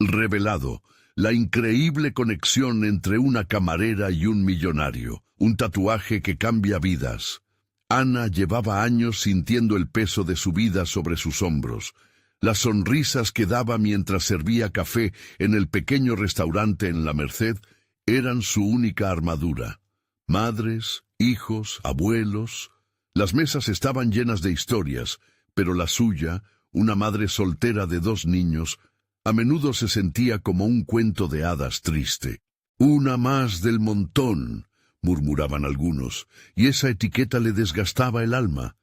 revelado, la increíble conexión entre una camarera y un millonario, un tatuaje que cambia vidas. Ana llevaba años sintiendo el peso de su vida sobre sus hombros. Las sonrisas que daba mientras servía café en el pequeño restaurante en La Merced eran su única armadura. Madres, hijos, abuelos. Las mesas estaban llenas de historias, pero la suya, una madre soltera de 2 niños, a menudo se sentía como un cuento de hadas triste. «Una más del montón», murmuraban algunos, y esa etiqueta le desgastaba el alma.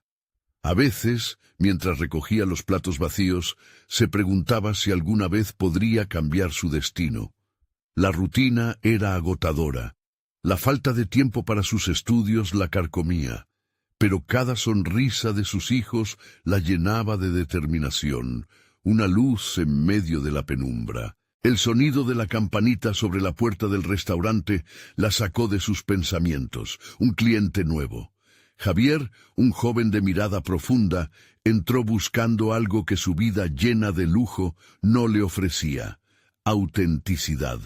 A veces, mientras recogía los platos vacíos, se preguntaba si alguna vez podría cambiar su destino. La rutina era agotadora. La falta de tiempo para sus estudios la carcomía, pero cada sonrisa de sus hijos la llenaba de determinación, una luz en medio de la penumbra. El sonido de la campanita sobre la puerta del restaurante la sacó de sus pensamientos. Un cliente nuevo. Javier, un joven de mirada profunda, entró buscando algo que su vida llena de lujo no le ofrecía: autenticidad.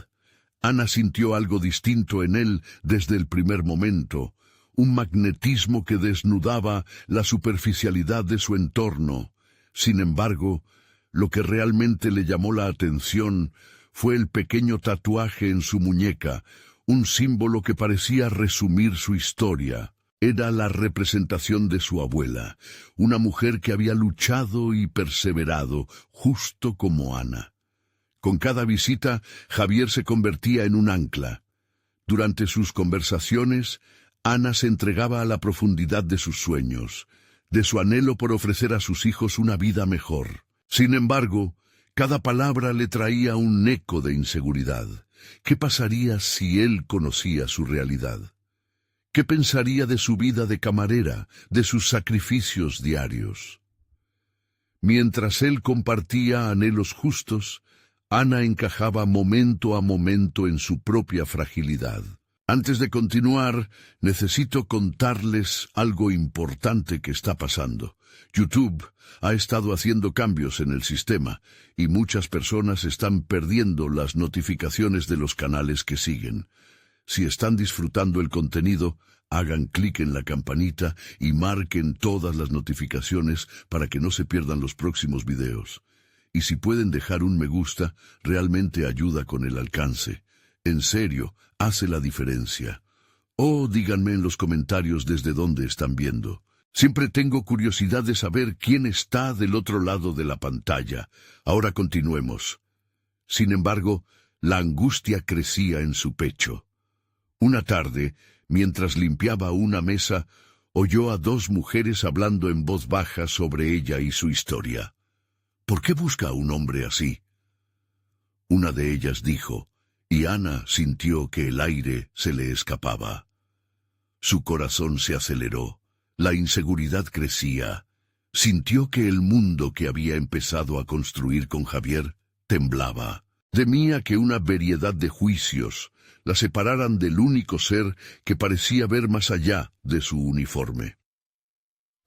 Ana sintió algo distinto en él desde el primer momento, un magnetismo que desnudaba la superficialidad de su entorno. Sin embargo, lo que realmente le llamó la atención fue el pequeño tatuaje en su muñeca, un símbolo que parecía resumir su historia. Era la representación de su abuela, una mujer que había luchado y perseverado, justo como Ana. Con cada visita, Javier se convertía en un ancla. Durante sus conversaciones, Ana se entregaba a la profundidad de sus sueños, de su anhelo por ofrecer a sus hijos una vida mejor. Sin embargo, cada palabra le traía un eco de inseguridad. ¿Qué pasaría si él conocía su realidad? ¿Qué pensaría de su vida de camarera, de sus sacrificios diarios? Mientras él compartía anhelos justos, Ana encajaba momento a momento en su propia fragilidad. Antes de continuar, necesito contarles algo importante que está pasando. YouTube ha estado haciendo cambios en el sistema y muchas personas están perdiendo las notificaciones de los canales que siguen. Si están disfrutando el contenido, hagan clic en la campanita y marquen todas las notificaciones para que no se pierdan los próximos videos. Y si pueden dejar un me gusta, realmente ayuda con el alcance. En serio, hace la diferencia. O díganme en los comentarios desde dónde están viendo. Siempre tengo curiosidad de saber quién está del otro lado de la pantalla. Ahora continuemos. Sin embargo, la angustia crecía en su pecho. Una tarde, mientras limpiaba una mesa, oyó a 2 mujeres hablando en voz baja sobre ella y su historia. ¿Por qué busca a un hombre así? Una de ellas dijo, y Ana sintió que el aire se le escapaba. Su corazón se aceleró, la inseguridad crecía. Sintió que el mundo que había empezado a construir con Javier temblaba. Temía que una variedad de juicios la separaran del único ser que parecía ver más allá de su uniforme.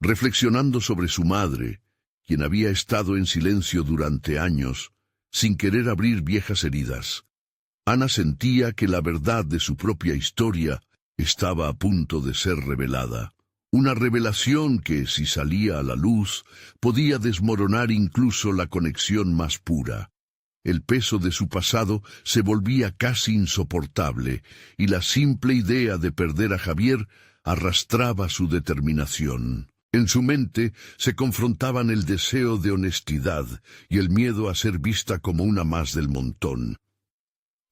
Reflexionando sobre su madre, quien había estado en silencio durante años, sin querer abrir viejas heridas, Ana sentía que la verdad de su propia historia estaba a punto de ser revelada. Una revelación que, si salía a la luz, podía desmoronar incluso la conexión más pura. El peso de su pasado se volvía casi insoportable, y la simple idea de perder a Javier arrastraba su determinación. En su mente se confrontaban el deseo de honestidad y el miedo a ser vista como una más del montón.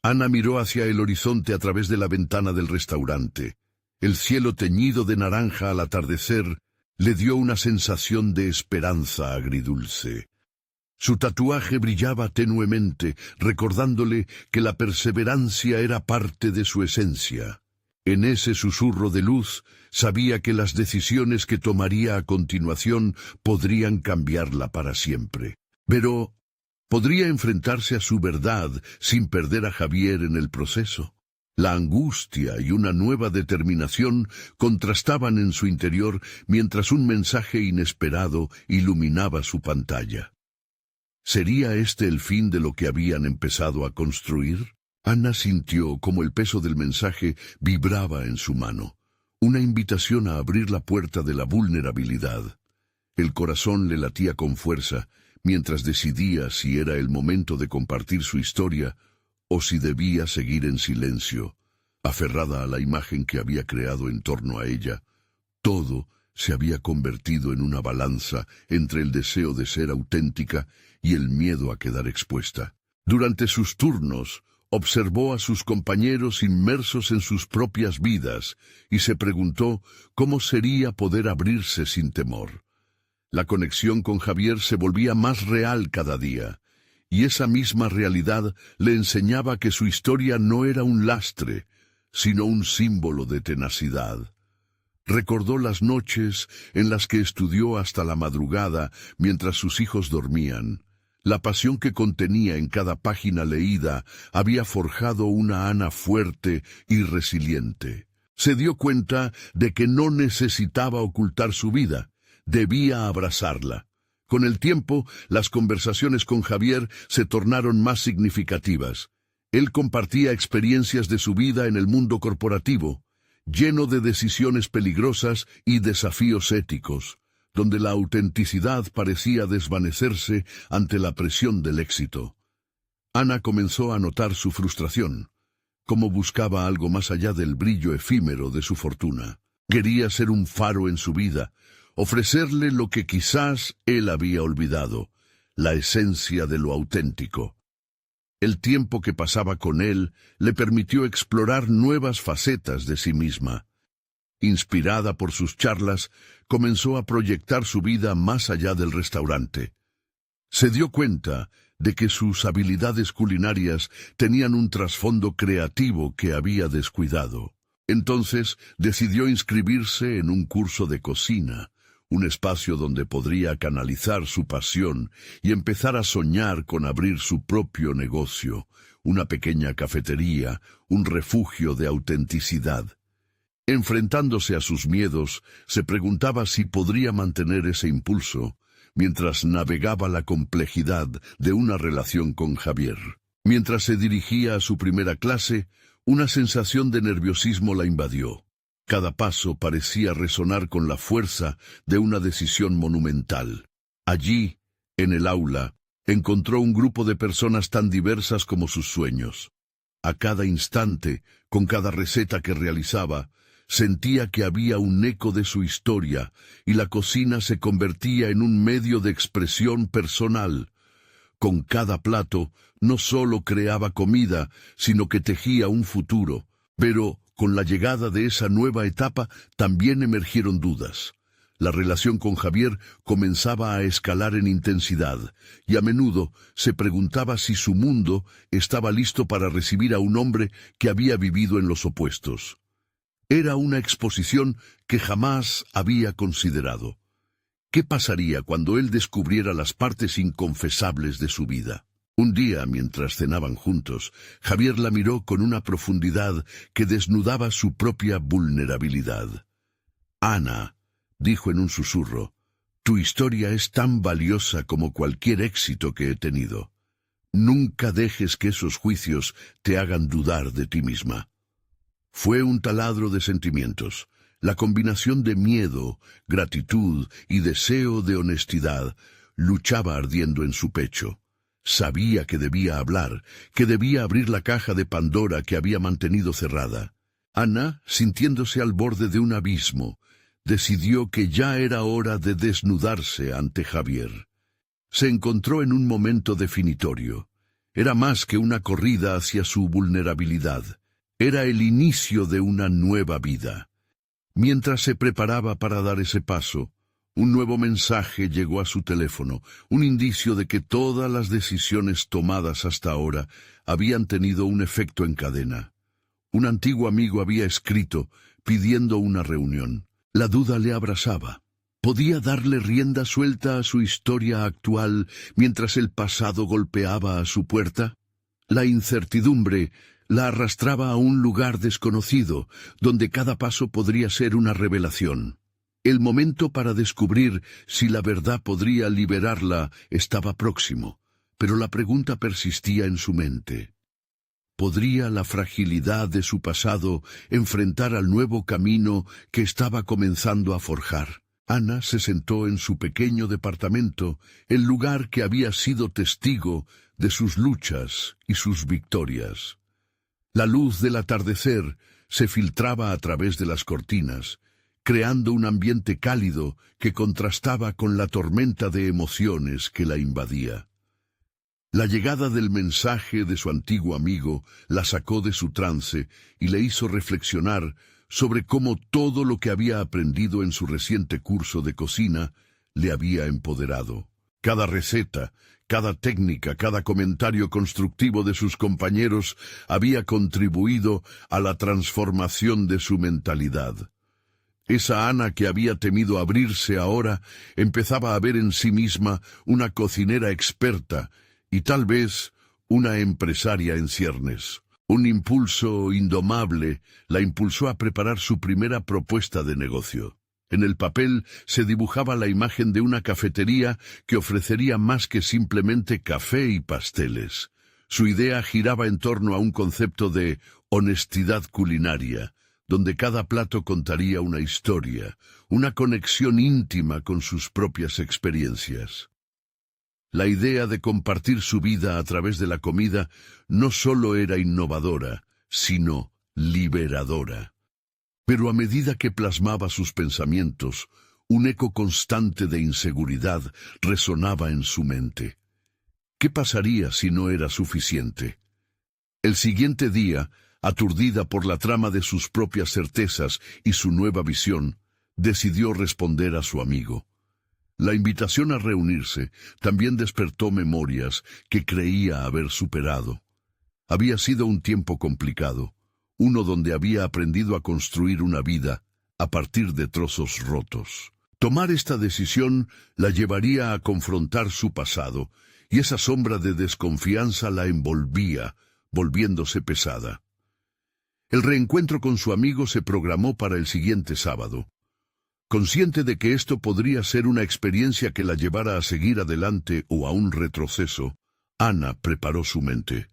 Ana miró hacia el horizonte a través de la ventana del restaurante. El cielo teñido de naranja al atardecer le dio una sensación de esperanza agridulce. Su tatuaje brillaba tenuemente, recordándole que la perseverancia era parte de su esencia. En ese susurro de luz, sabía que las decisiones que tomaría a continuación podrían cambiarla para siempre. Pero, ¿podría enfrentarse a su verdad sin perder a Javier en el proceso? La angustia y una nueva determinación contrastaban en su interior mientras un mensaje inesperado iluminaba su pantalla. ¿Sería este el fin de lo que habían empezado a construir? Ana sintió como el peso del mensaje vibraba en su mano, una invitación a abrir la puerta de la vulnerabilidad. El corazón le latía con fuerza, mientras decidía si era el momento de compartir su historia o si debía seguir en silencio, aferrada a la imagen que había creado en torno a ella. Todo se había convertido en una balanza entre el deseo de ser auténtica y el miedo a quedar expuesta. Durante sus turnos, observó a sus compañeros inmersos en sus propias vidas y se preguntó cómo sería poder abrirse sin temor. La conexión con Javier se volvía más real cada día, y esa misma realidad le enseñaba que su historia no era un lastre, sino un símbolo de tenacidad. Recordó las noches en las que estudió hasta la madrugada mientras sus hijos dormían. La pasión que contenía en cada página leída había forjado una Ana fuerte y resiliente. Se dio cuenta de que no necesitaba ocultar su vida, debía abrazarla. Con el tiempo, las conversaciones con Javier se tornaron más significativas. Él compartía experiencias de su vida en el mundo corporativo, lleno de decisiones peligrosas y desafíos éticos, donde la autenticidad parecía desvanecerse ante la presión del éxito. Ana comenzó a notar su frustración, como buscaba algo más allá del brillo efímero de su fortuna. Quería ser un faro en su vida, ofrecerle lo que quizás él había olvidado, la esencia de lo auténtico. El tiempo que pasaba con él le permitió explorar nuevas facetas de sí misma. Inspirada por sus charlas, comenzó a proyectar su vida más allá del restaurante. Se dio cuenta de que sus habilidades culinarias tenían un trasfondo creativo que había descuidado. Entonces decidió inscribirse en un curso de cocina, un espacio donde podría canalizar su pasión y empezar a soñar con abrir su propio negocio, una pequeña cafetería, un refugio de autenticidad. Enfrentándose a sus miedos, se preguntaba si podría mantener ese impulso mientras navegaba la complejidad de una relación con Javier. Mientras se dirigía a su primera clase, una sensación de nerviosismo la invadió. Cada paso parecía resonar con la fuerza de una decisión monumental. Allí, en el aula, encontró un grupo de personas tan diversas como sus sueños. A cada instante, con cada receta que realizaba, sentía que había un eco de su historia y la cocina se convertía en un medio de expresión personal. Con cada plato, no solo creaba comida, sino que tejía un futuro. Pero, con la llegada de esa nueva etapa, también emergieron dudas. La relación con Javier comenzaba a escalar en intensidad, y a menudo se preguntaba si su mundo estaba listo para recibir a un hombre que había vivido en los opuestos. Era una exposición que jamás había considerado. ¿Qué pasaría cuando él descubriera las partes inconfesables de su vida? Un día, mientras cenaban juntos, Javier la miró con una profundidad que desnudaba su propia vulnerabilidad. «Ana», dijo en un susurro, «tu historia es tan valiosa como cualquier éxito que he tenido. Nunca dejes que esos juicios te hagan dudar de ti misma». Fue un taladro de sentimientos. La combinación de miedo, gratitud y deseo de honestidad luchaba ardiendo en su pecho. Sabía que debía hablar, que debía abrir la caja de Pandora que había mantenido cerrada. Ana, sintiéndose al borde de un abismo, decidió que ya era hora de desnudarse ante Javier. Se encontró en un momento definitorio. Era más que una corrida hacia su vulnerabilidad. Era el inicio de una nueva vida. Mientras se preparaba para dar ese paso, un nuevo mensaje llegó a su teléfono, un indicio de que todas las decisiones tomadas hasta ahora habían tenido un efecto en cadena. Un antiguo amigo había escrito, pidiendo una reunión. La duda le abrasaba. ¿Podía darle rienda suelta a su historia actual mientras el pasado golpeaba a su puerta? La incertidumbre la arrastraba a un lugar desconocido, donde cada paso podría ser una revelación. El momento para descubrir si la verdad podría liberarla estaba próximo. pero la pregunta persistía en su mente. ¿Podría la fragilidad de su pasado enfrentar al nuevo camino que estaba comenzando a forjar? Ana se sentó en su pequeño departamento, el lugar que había sido testigo de sus luchas y sus victorias. La luz del atardecer se filtraba a través de las cortinas, creando un ambiente cálido que contrastaba con la tormenta de emociones que la invadía. La llegada del mensaje de su antiguo amigo la sacó de su trance y le hizo reflexionar sobre cómo todo lo que había aprendido en su reciente curso de cocina le había empoderado. Cada receta, cada técnica, cada comentario constructivo de sus compañeros había contribuido a la transformación de su mentalidad. Esa Ana que había temido abrirse ahora empezaba a ver en sí misma una cocinera experta y tal vez una empresaria en ciernes. Un impulso indomable la impulsó a preparar su primera propuesta de negocio. En el papel se dibujaba la imagen de una cafetería que ofrecería más que simplemente café y pasteles. Su idea giraba en torno a un concepto de honestidad culinaria, donde cada plato contaría una historia, una conexión íntima con sus propias experiencias. La idea de compartir su vida a través de la comida no solo era innovadora, sino liberadora. Pero a medida que plasmaba sus pensamientos, un eco constante de inseguridad resonaba en su mente. ¿Qué pasaría si no era suficiente? El siguiente día, aturdida por la trama de sus propias certezas y su nueva visión, decidió responder a su amigo. La invitación a reunirse también despertó memorias que creía haber superado. Había sido un tiempo complicado, uno donde había aprendido a construir una vida a partir de trozos rotos. Tomar esta decisión la llevaría a confrontar su pasado, y esa sombra de desconfianza la envolvía, volviéndose pesada. El reencuentro con su amigo se programó para el siguiente sábado. Consciente de que esto podría ser una experiencia que la llevara a seguir adelante o a un retroceso, Ana preparó su mente.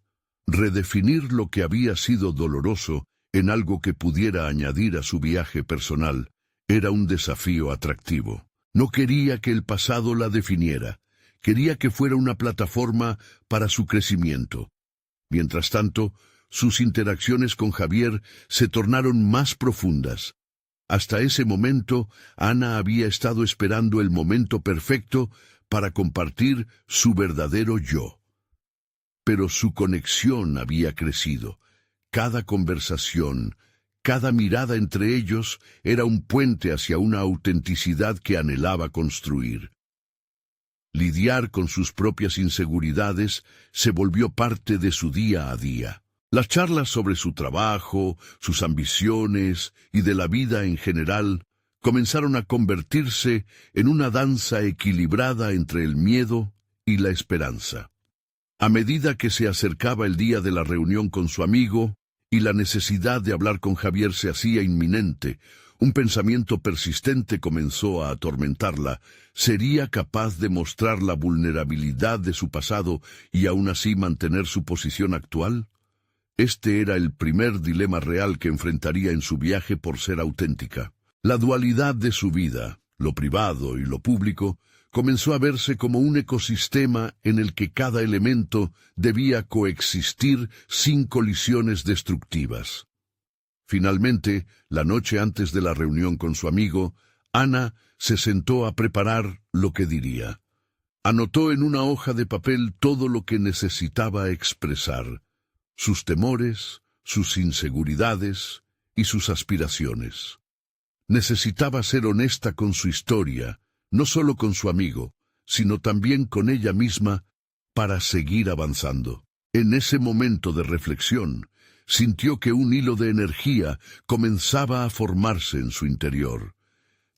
Redefinir lo que había sido doloroso en algo que pudiera añadir a su viaje personal era un desafío atractivo. No quería que el pasado la definiera, quería que fuera una plataforma para su crecimiento. Mientras tanto, sus interacciones con Javier se tornaron más profundas. Hasta ese momento, Ana había estado esperando el momento perfecto para compartir su verdadero yo. Pero su conexión había crecido. Cada conversación, cada mirada entre ellos era un puente hacia una autenticidad que anhelaba construir. Lidiar con sus propias inseguridades se volvió parte de su día a día. Las charlas sobre su trabajo, sus ambiciones y de la vida en general comenzaron a convertirse en una danza equilibrada entre el miedo y la esperanza. A medida que se acercaba el día de la reunión con su amigo y la necesidad de hablar con Javier se hacía inminente, un pensamiento persistente comenzó a atormentarla. ¿Sería capaz de mostrar la vulnerabilidad de su pasado y aún así mantener su posición actual? Este era el primer dilema real que enfrentaría en su viaje por ser auténtica. La dualidad de su vida, lo privado y lo público, comenzó a verse como un ecosistema en el que cada elemento debía coexistir sin colisiones destructivas. Finalmente, la noche antes de la reunión con su amigo, Ana se sentó a preparar lo que diría. Anotó en una hoja de papel todo lo que necesitaba expresar: sus temores, sus inseguridades y sus aspiraciones. Necesitaba ser honesta con su historia, no solo con su amigo, sino también con ella misma, para seguir avanzando. En ese momento de reflexión, sintió que un hilo de energía comenzaba a formarse en su interior.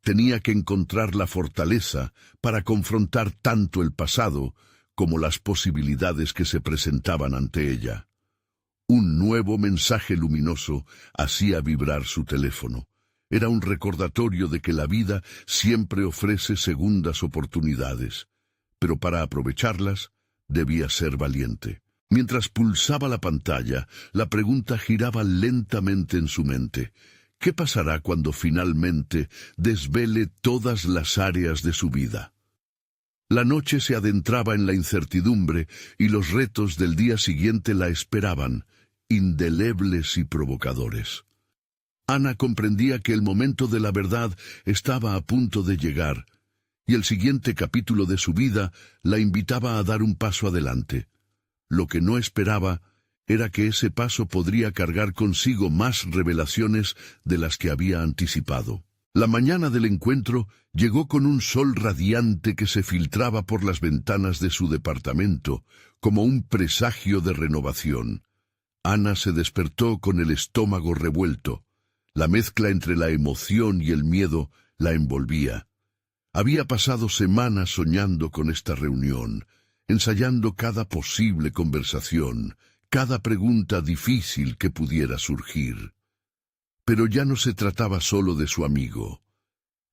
Tenía que encontrar la fortaleza para confrontar tanto el pasado como las posibilidades que se presentaban ante ella. Un nuevo mensaje luminoso hacía vibrar su teléfono. Era un recordatorio de que la vida siempre ofrece segundas oportunidades, pero para aprovecharlas, Debía ser valiente. Mientras pulsaba la pantalla, la pregunta giraba lentamente en su mente. ¿Qué pasará cuando finalmente desvele todas las áreas de su vida? La noche se adentraba en la incertidumbre y los retos del día siguiente la esperaban, indelebles y provocadores. Ana comprendía que el momento de la verdad estaba a punto de llegar, y el siguiente capítulo de su vida la invitaba a dar un paso adelante. Lo que no esperaba era que ese paso podría cargar consigo más revelaciones de las que había anticipado. La mañana del encuentro llegó con un sol radiante que se filtraba por las ventanas de su departamento, como un presagio de renovación. Ana se despertó con el estómago revuelto. La mezcla entre la emoción y el miedo la envolvía. Había pasado semanas soñando con esta reunión, ensayando cada posible conversación, cada pregunta difícil que pudiera surgir. Pero ya no se trataba solo de su amigo.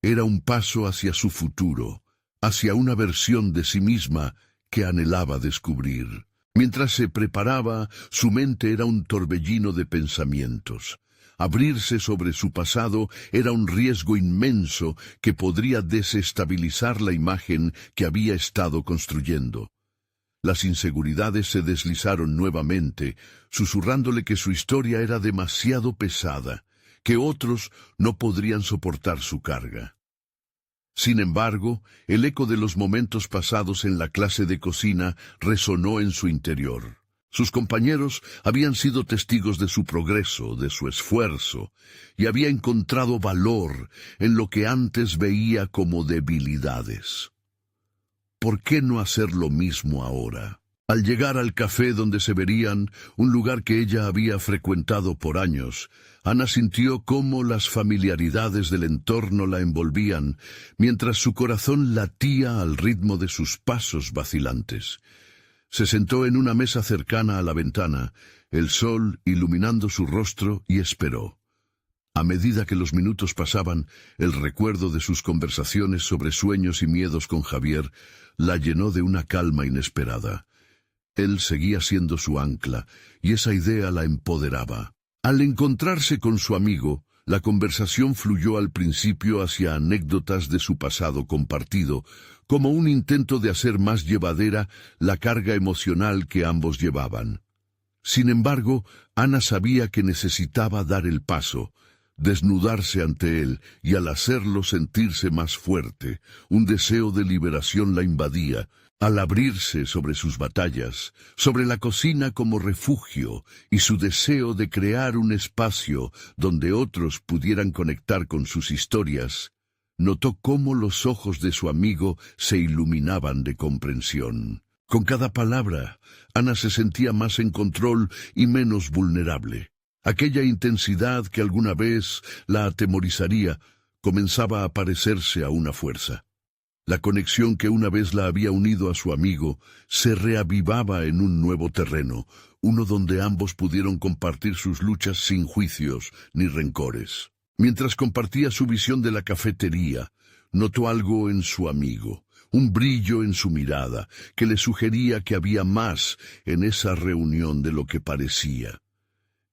Era un paso hacia su futuro, hacia una versión de sí misma que anhelaba descubrir. Mientras se preparaba, su mente era un torbellino de pensamientos. Abrirse sobre su pasado era un riesgo inmenso que podría desestabilizar la imagen que había estado construyendo. Las inseguridades se deslizaron nuevamente, susurrándole que su historia era demasiado pesada, que otros no podrían soportar su carga. Sin embargo, el eco de los momentos pasados en la clase de cocina resonó en su interior. Sus compañeros habían sido testigos de su progreso, de su esfuerzo, y había encontrado valor en lo que antes veía como debilidades. ¿Por qué no hacer lo mismo ahora? Al llegar al café donde se verían, un lugar que ella había frecuentado por años, Ana sintió cómo las familiaridades del entorno la envolvían, mientras su corazón latía al ritmo de sus pasos vacilantes. Se sentó en una mesa cercana a la ventana, el sol iluminando su rostro, y esperó. A medida que los minutos pasaban, el recuerdo de sus conversaciones sobre sueños y miedos con Javier la llenó de una calma inesperada. Él seguía siendo su ancla, y esa idea la empoderaba. Al encontrarse con su amigo, la conversación fluyó al principio hacia anécdotas de su pasado compartido, como un intento de hacer más llevadera la carga emocional que ambos llevaban. Sin embargo, Ana sabía que necesitaba dar el paso, desnudarse ante él, y al hacerlo sentirse más fuerte. Un deseo de liberación la invadía. Al abrirse sobre sus batallas, sobre la cocina como refugio y su deseo de crear un espacio donde otros pudieran conectar con sus historias, notó cómo los ojos de su amigo se iluminaban de comprensión. Con cada palabra, Ana se sentía más en control y menos vulnerable. Aquella intensidad que alguna vez la atemorizaría comenzaba a parecerse a una fuerza. La conexión que una vez la había unido a su amigo se reavivaba en un nuevo terreno, uno donde ambos pudieron compartir sus luchas sin juicios ni rencores. Mientras compartía su visión de la cafetería, notó algo en su amigo, un brillo en su mirada, que le sugería que había más en esa reunión de lo que parecía.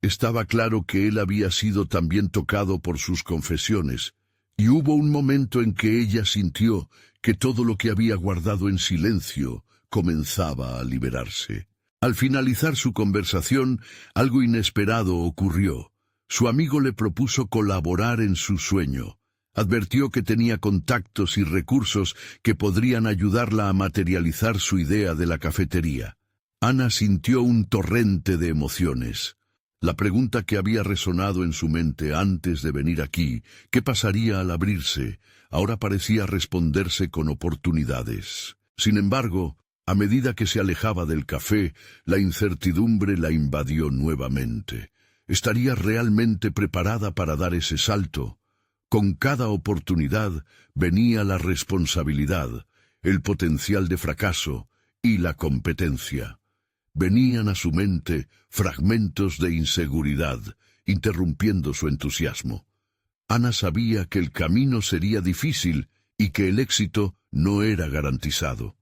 Estaba claro que él había sido también tocado por sus confesiones, y hubo un momento en que ella sintió que todo lo que había guardado en silencio comenzaba a liberarse. Al finalizar su conversación, algo inesperado ocurrió. Su amigo le propuso colaborar en su sueño. Advirtió que tenía contactos y recursos que podrían ayudarla a materializar su idea de la cafetería. Ana sintió un torrente de emociones. La pregunta que había resonado en su mente antes de venir aquí, ¿qué pasaría al abrirse?, ahora parecía responderse con oportunidades. Sin embargo, a medida que se alejaba del café, la incertidumbre la invadió nuevamente. ¿Estaría realmente preparada para dar ese salto? Con cada oportunidad venía la responsabilidad, el potencial de fracaso y la competencia. Venían a su mente fragmentos de inseguridad, interrumpiendo su entusiasmo. Ana sabía que el camino sería difícil y que el éxito no era garantizado.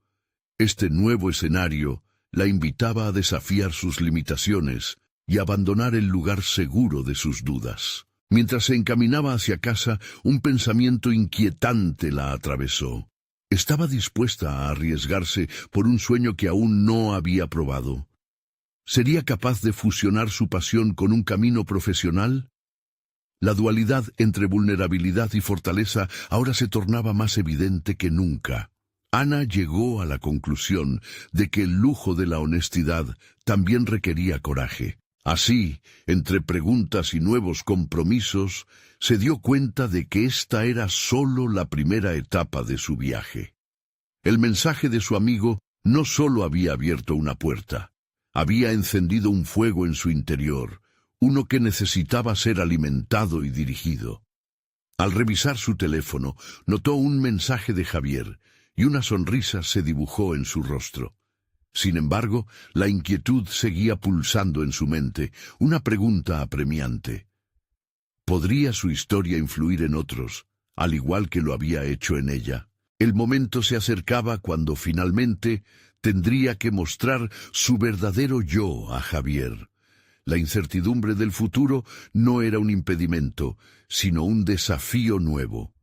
Este nuevo escenario La invitaba a desafiar sus limitaciones y abandonar el lugar seguro de sus dudas. Mientras se encaminaba hacia casa, un pensamiento inquietante la atravesó. Estaba dispuesta a arriesgarse por un sueño que aún no había probado. ¿Sería capaz de fusionar su pasión con un camino profesional? La dualidad entre vulnerabilidad y fortaleza ahora se tornaba más evidente que nunca. Ana llegó a la conclusión de que el lujo de la honestidad también requería coraje. Así, entre preguntas y nuevos compromisos, se dio cuenta de que esta era solo la primera etapa de su viaje. El mensaje de su amigo no solo había abierto una puerta, había encendido un fuego en su interior, uno que necesitaba ser alimentado y dirigido. Al revisar su teléfono, notó un mensaje de Javier, y una sonrisa se dibujó en su rostro. Sin embargo, la inquietud seguía pulsando en su mente, una pregunta apremiante. ¿Podría su historia influir en otros, al igual que lo había hecho en ella? El momento se acercaba cuando finalmente tendría que mostrar su verdadero yo a Javier. La incertidumbre del futuro no era un impedimento, sino un desafío nuevo.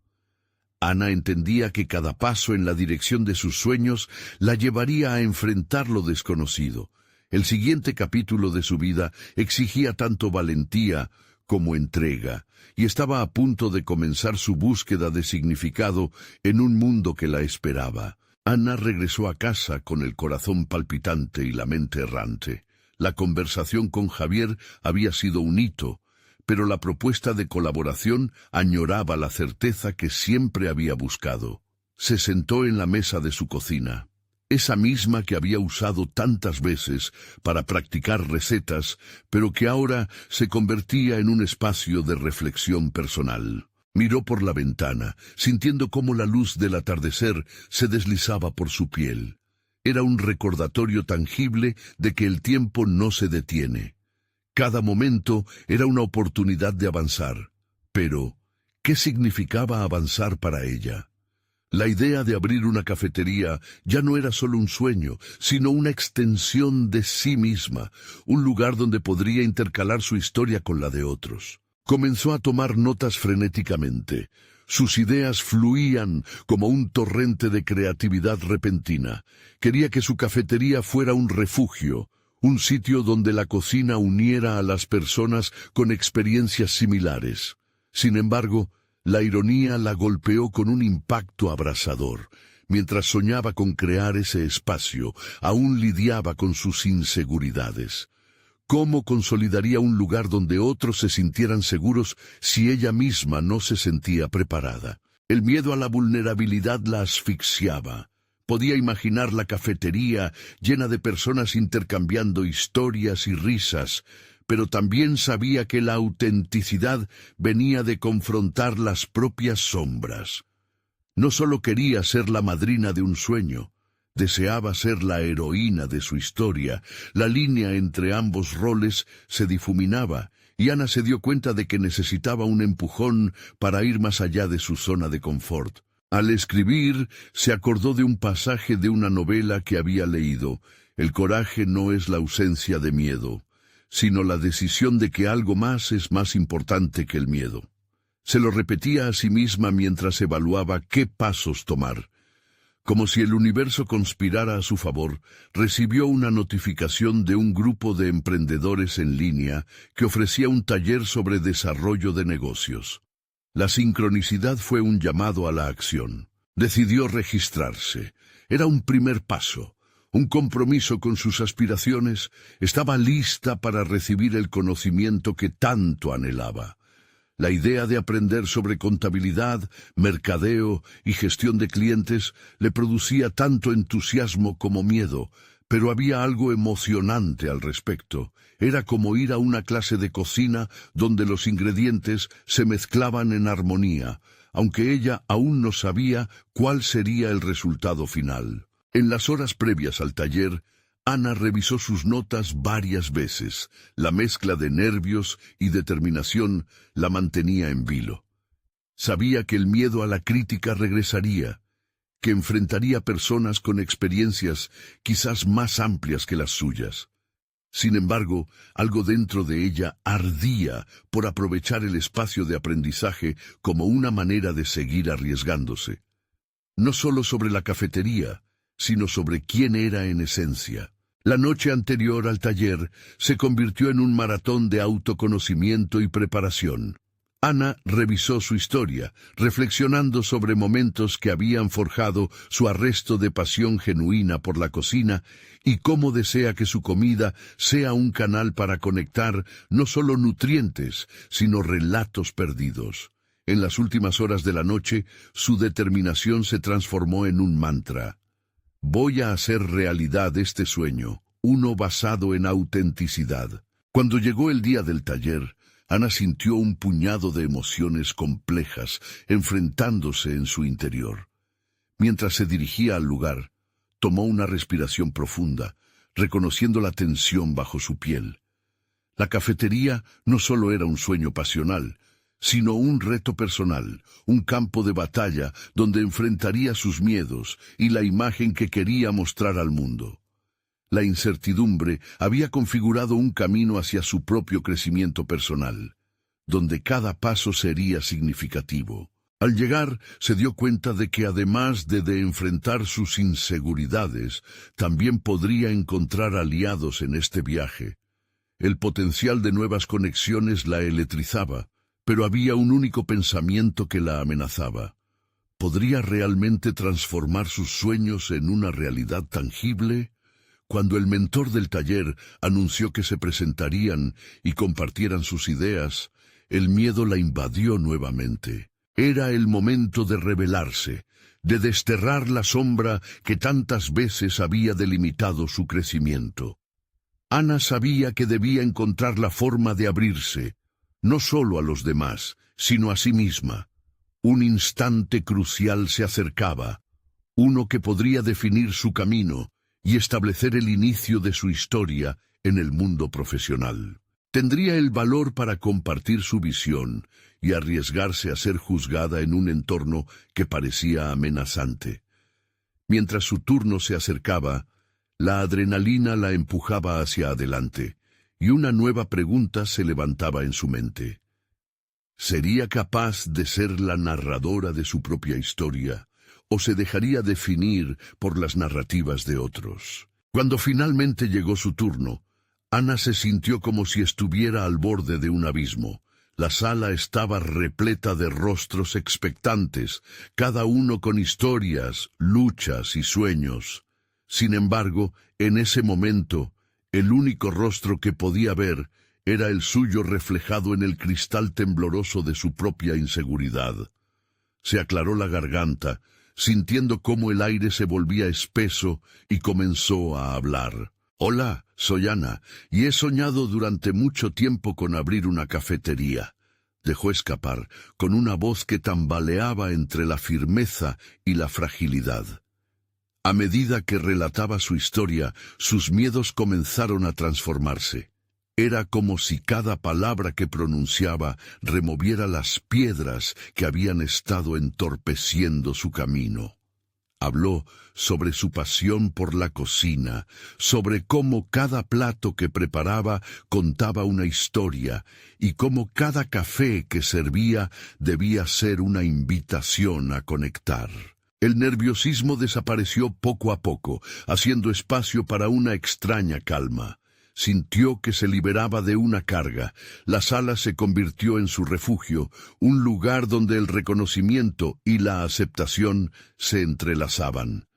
Ana entendía que cada paso en la dirección de sus sueños la llevaría a enfrentar lo desconocido. El siguiente capítulo de su vida exigía tanto valentía como entrega, y estaba a punto de comenzar su búsqueda de significado en un mundo que la esperaba. Ana regresó a casa con el corazón palpitante y la mente errante. La conversación con Javier había sido un hito, pero la propuesta de colaboración añoraba la certeza que siempre había buscado. Se sentó en la mesa de su cocina, esa misma que había usado tantas veces para practicar recetas, pero que ahora se convertía en un espacio de reflexión personal. Miró por la ventana, sintiendo cómo la luz del atardecer se deslizaba por su piel. Era un recordatorio tangible de que el tiempo no se detiene. Cada momento era una oportunidad de avanzar. Pero, ¿qué significaba avanzar para ella? La idea de abrir una cafetería ya no era solo un sueño, sino una extensión de sí misma, un lugar donde podría intercalar su historia con la de otros. Comenzó a tomar notas frenéticamente. Sus ideas fluían como un torrente de creatividad repentina. Quería que su cafetería fuera un refugio, un sitio donde la cocina uniera a las personas con experiencias similares. Sin embargo, la ironía la golpeó con un impacto abrasador. Mientras soñaba con crear ese espacio, aún lidiaba con sus inseguridades. ¿Cómo consolidaría un lugar donde otros se sintieran seguros si ella misma no se sentía preparada? El miedo a la vulnerabilidad la asfixiaba. Podía imaginar la cafetería llena de personas intercambiando historias y risas, pero también sabía que la autenticidad venía de confrontar las propias sombras. No solo quería ser la madrina de un sueño, deseaba ser la heroína de su historia. La línea entre ambos roles se difuminaba, y Ana se dio cuenta de que necesitaba un empujón para ir más allá de su zona de confort. Al escribir, se acordó de un pasaje de una novela que había leído. El coraje no es la ausencia de miedo, sino la decisión de que algo más es más importante que el miedo. Se lo repetía a sí misma mientras evaluaba qué pasos tomar. Como si el universo conspirara a su favor, recibió una notificación de un grupo de emprendedores en línea que ofrecía un taller sobre desarrollo de negocios. La sincronicidad fue un llamado a la acción. Decidió registrarse. Era un primer paso, un compromiso con sus aspiraciones. Estaba lista para recibir el conocimiento que tanto anhelaba. La idea de aprender sobre contabilidad, mercadeo y gestión de clientes le producía tanto entusiasmo como miedo, pero había algo emocionante al respecto. Era como ir a una clase de cocina donde los ingredientes se mezclaban en armonía, aunque ella aún no sabía cuál sería el resultado final. En las horas previas al taller, Ana revisó sus notas varias veces. La mezcla de nervios y determinación la mantenía en vilo. Sabía que el miedo a la crítica regresaría, que enfrentaría personas con experiencias quizás más amplias que las suyas. Sin embargo, algo dentro de ella ardía por aprovechar el espacio de aprendizaje como una manera de seguir arriesgándose. No solo sobre la cafetería, sino sobre quién era en esencia. La noche anterior al taller se convirtió en un maratón de autoconocimiento y preparación. Ana revisó su historia, reflexionando sobre momentos que habían forjado su arresto de pasión genuina por la cocina y cómo desea que su comida sea un canal para conectar no solo nutrientes, sino relatos perdidos. En las últimas horas de la noche, su determinación se transformó en un mantra. Voy a hacer realidad este sueño, uno basado en autenticidad. Cuando llegó el día del taller, Ana sintió un puñado de emociones complejas enfrentándose en su interior. Mientras se dirigía al lugar, tomó una respiración profunda, reconociendo la tensión bajo su piel. La cafetería no solo era un sueño pasional, sino un reto personal, un campo de batalla donde enfrentaría sus miedos y la imagen que quería mostrar al mundo. La incertidumbre había configurado un camino hacia su propio crecimiento personal, donde cada paso sería significativo. Al llegar, se dio cuenta de que además de enfrentar sus inseguridades, también podría encontrar aliados en este viaje. El potencial de nuevas conexiones la electrizaba, pero había un único pensamiento que la amenazaba. ¿Podría realmente transformar sus sueños en una realidad tangible? Cuando el mentor del taller anunció que se presentarían y compartieran sus ideas, el miedo la invadió nuevamente. Era el momento de revelarse, de desterrar la sombra que tantas veces había delimitado su crecimiento. Ana sabía que debía encontrar la forma de abrirse, no solo a los demás, sino a sí misma. Un instante crucial se acercaba, uno que podría definir su camino y establecer el inicio de su historia en el mundo profesional. Tendría el valor para compartir su visión y arriesgarse a ser juzgada en un entorno que parecía amenazante. Mientras su turno se acercaba, la adrenalina la empujaba hacia adelante, y una nueva pregunta se levantaba en su mente. ¿Sería capaz de ser la narradora de su propia historia, o se dejaría definir por las narrativas de otros? Cuando finalmente llegó su turno, Ana se sintió como si estuviera al borde de un abismo. La sala estaba repleta de rostros expectantes, cada uno con historias, luchas y sueños. Sin embargo, en ese momento, el único rostro que podía ver era el suyo reflejado en el cristal tembloroso de su propia inseguridad. Se aclaró la garganta, sintiendo cómo el aire se volvía espeso, y comenzó a hablar. «Hola, soy Ana, y he soñado durante mucho tiempo con abrir una cafetería», dejó escapar, con una voz que tambaleaba entre la firmeza y la fragilidad. A medida que relataba su historia, sus miedos comenzaron a transformarse. Era como si cada palabra que pronunciaba removiera las piedras que habían estado entorpeciendo su camino. Habló sobre su pasión por la cocina, sobre cómo cada plato que preparaba contaba una historia y cómo cada café que servía debía ser una invitación a conectar. El nerviosismo desapareció poco a poco, haciendo espacio para una extraña calma. Sintió que se liberaba de una carga. La sala se convirtió en su refugio, un lugar donde el reconocimiento y la aceptación se entrelazaban.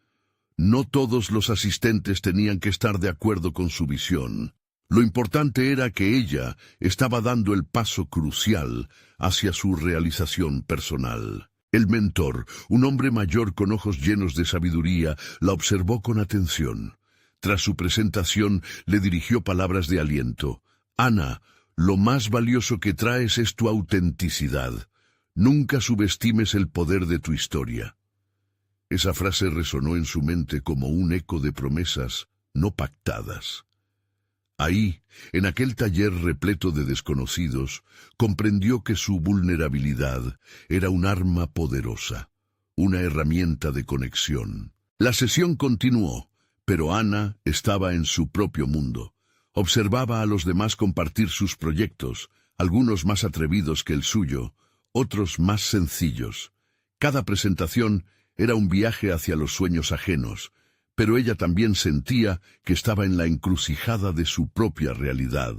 No todos los asistentes tenían que estar de acuerdo con su visión. Lo importante era que ella estaba dando el paso crucial hacia su realización personal. El mentor, un hombre mayor con ojos llenos de sabiduría, la observó con atención. Tras su presentación, le dirigió palabras de aliento. «Ana, lo más valioso que traes es tu autenticidad. Nunca subestimes el poder de tu historia». Esa frase resonó en su mente como un eco de promesas no pactadas. Ahí, en aquel taller repleto de desconocidos, comprendió que su vulnerabilidad era un arma poderosa, una herramienta de conexión. La sesión continuó, pero Ana estaba en su propio mundo. Observaba a los demás compartir sus proyectos, algunos más atrevidos que el suyo, otros más sencillos. Cada presentación era un viaje hacia los sueños ajenos, pero ella también sentía que estaba en la encrucijada de su propia realidad.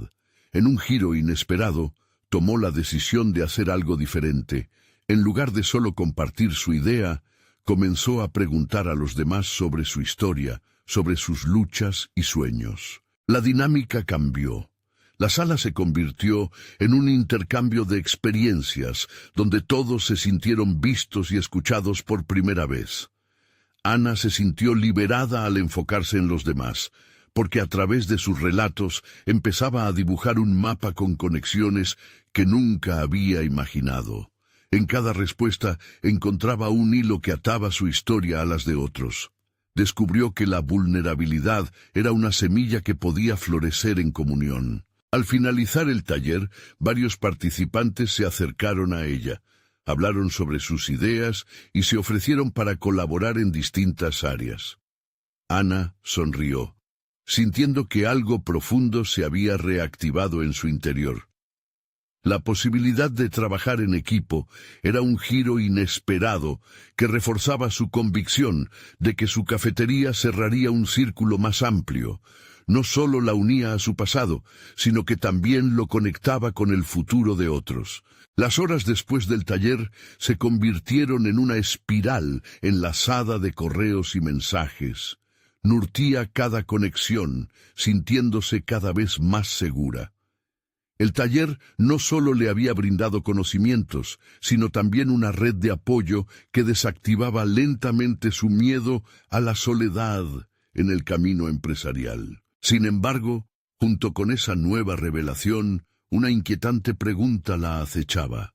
En un giro inesperado, tomó la decisión de hacer algo diferente. En lugar de solo compartir su idea, comenzó a preguntar a los demás sobre su historia, sobre sus luchas y sueños. La dinámica cambió. La sala se convirtió en un intercambio de experiencias, donde todos se sintieron vistos y escuchados por primera vez. Ana se sintió liberada al enfocarse en los demás, porque a través de sus relatos empezaba a dibujar un mapa con conexiones que nunca había imaginado. En cada respuesta encontraba un hilo que ataba su historia a las de otros. Descubrió que la vulnerabilidad era una semilla que podía florecer en comunión. Al finalizar el taller, varios participantes se acercaron a ella, hablaron sobre sus ideas y se ofrecieron para colaborar en distintas áreas. Ana sonrió, sintiendo que algo profundo se había reactivado en su interior. La posibilidad de trabajar en equipo era un giro inesperado que reforzaba su convicción de que su cafetería cerraría un círculo más amplio. No solo la unía a su pasado, sino que también lo conectaba con el futuro de otros. Las horas después del taller se convirtieron en una espiral enlazada de correos y mensajes. Nutría cada conexión, sintiéndose cada vez más segura. El taller no solo le había brindado conocimientos, sino también una red de apoyo que desactivaba lentamente su miedo a la soledad en el camino empresarial. Sin embargo, junto con esa nueva revelación, una inquietante pregunta la acechaba.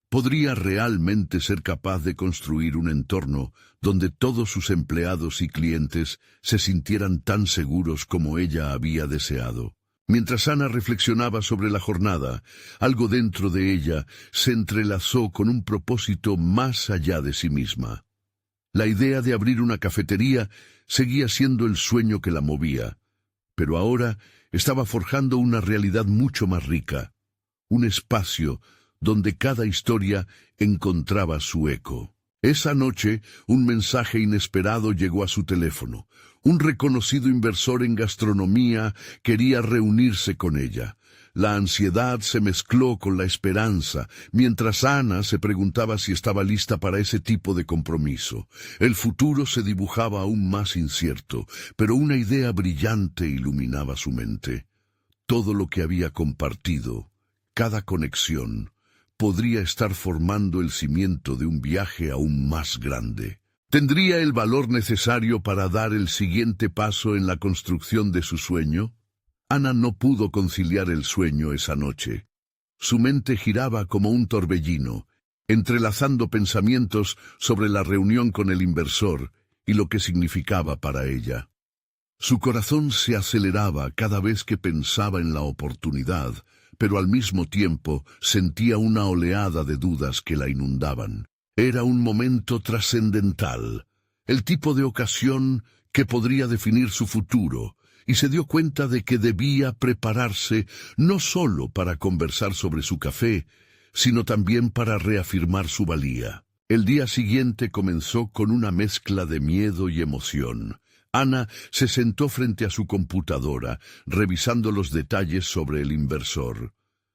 ¿Podría realmente ser capaz de construir un entorno donde todos sus empleados y clientes se sintieran tan seguros como ella había deseado? Mientras Ana reflexionaba sobre la jornada, algo dentro de ella se entrelazó con un propósito más allá de sí misma. La idea de abrir una cafetería seguía siendo el sueño que la movía, pero ahora estaba forjando una realidad mucho más rica, un espacio donde cada historia encontraba su eco. Esa noche, un mensaje inesperado llegó a su teléfono. Un reconocido inversor en gastronomía quería reunirse con ella. La ansiedad se mezcló con la esperanza, mientras Ana se preguntaba si estaba lista para ese tipo de compromiso. El futuro se dibujaba aún más incierto, pero una idea brillante iluminaba su mente. Todo lo que había compartido, cada conexión, podría estar formando el cimiento de un viaje aún más grande. ¿Tendría el valor necesario para dar el siguiente paso en la construcción de su sueño? Ana no pudo conciliar el sueño esa noche. Su mente giraba como un torbellino, entrelazando pensamientos sobre la reunión con el inversor y lo que significaba para ella. Su corazón se aceleraba cada vez que pensaba en la oportunidad, pero al mismo tiempo sentía una oleada de dudas que la inundaban. Era un momento trascendental, el tipo de ocasión que podría definir su futuro, y se dio cuenta de que debía prepararse no solo para conversar sobre su café, sino también para reafirmar su valía. El día siguiente comenzó con una mezcla de miedo y emoción. Ana se sentó frente a su computadora, revisando los detalles sobre el inversor.